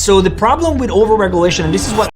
So the problem with overregulation, and this is what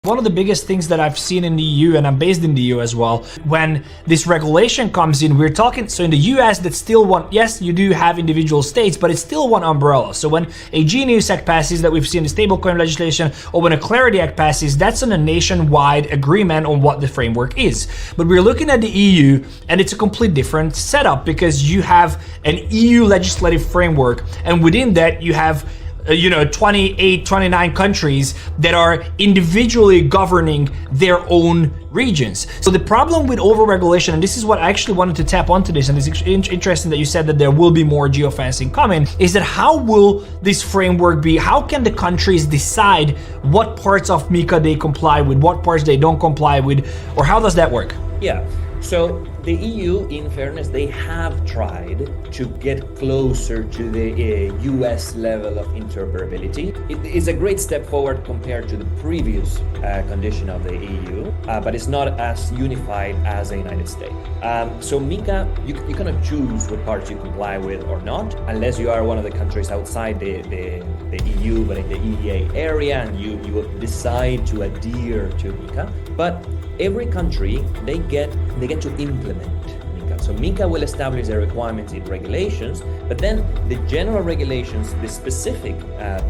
one of the biggest things that I've seen in the EU, and I'm based in the EU as well, when this regulation comes in, we're talking, so in the US, that's still one, yes, you do have individual states, but it's still one umbrella. So when a Genius Act passes that we've seen the stablecoin legislation, or when a Clarity Act passes, that's on a nationwide agreement on what the framework is. But we're looking at the EU, and it's a complete different setup because you have an EU legislative framework, and within that you have 28, 29 countries that are individually governing their own regions. So the problem with overregulation, and this is what I actually wanted to tap onto this, and it's interesting that you said that there will be more geofencing coming, is that how will this framework be? How can the countries decide what parts of MiCA they comply with, what parts they don't comply with, or how does that work? Yeah, so the EU, in fairness, they have tried to get closer to the US level of interoperability. It is a great step forward compared to the previous condition of the EU, but it's not as unified as the United States. So MiCA, you cannot choose what parts you comply with or not, unless you are one of the countries outside the EU, but in the EEA area, and you decide to adhere to MiCA. But every country, they get to implement MiCA. So MiCA will establish the requirements in regulations, but then the general regulations, the specific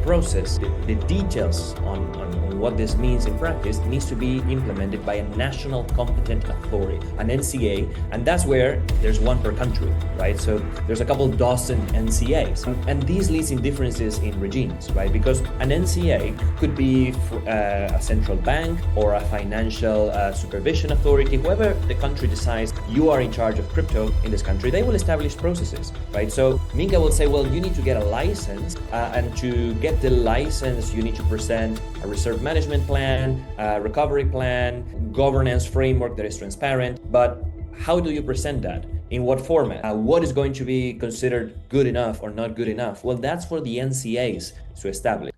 process, the details on what this means in practice needs to be implemented by a national competent authority, an NCA, and that's where there's one per country, right? So there's a couple dozen NCAs, and these leads in differences in regimes, right? Because an NCA could be a central bank or a financial supervision authority, whoever the country decides you are in charge of crypto in this country, they will establish processes, right? So MiCA will say, well, you need to get a license, and to get the license, you need to present a reserve management plan, a recovery plan, governance framework that is transparent. But how do you present that? In what format? What is going to be considered good enough or not good enough? Well, that's for the NCAs to establish.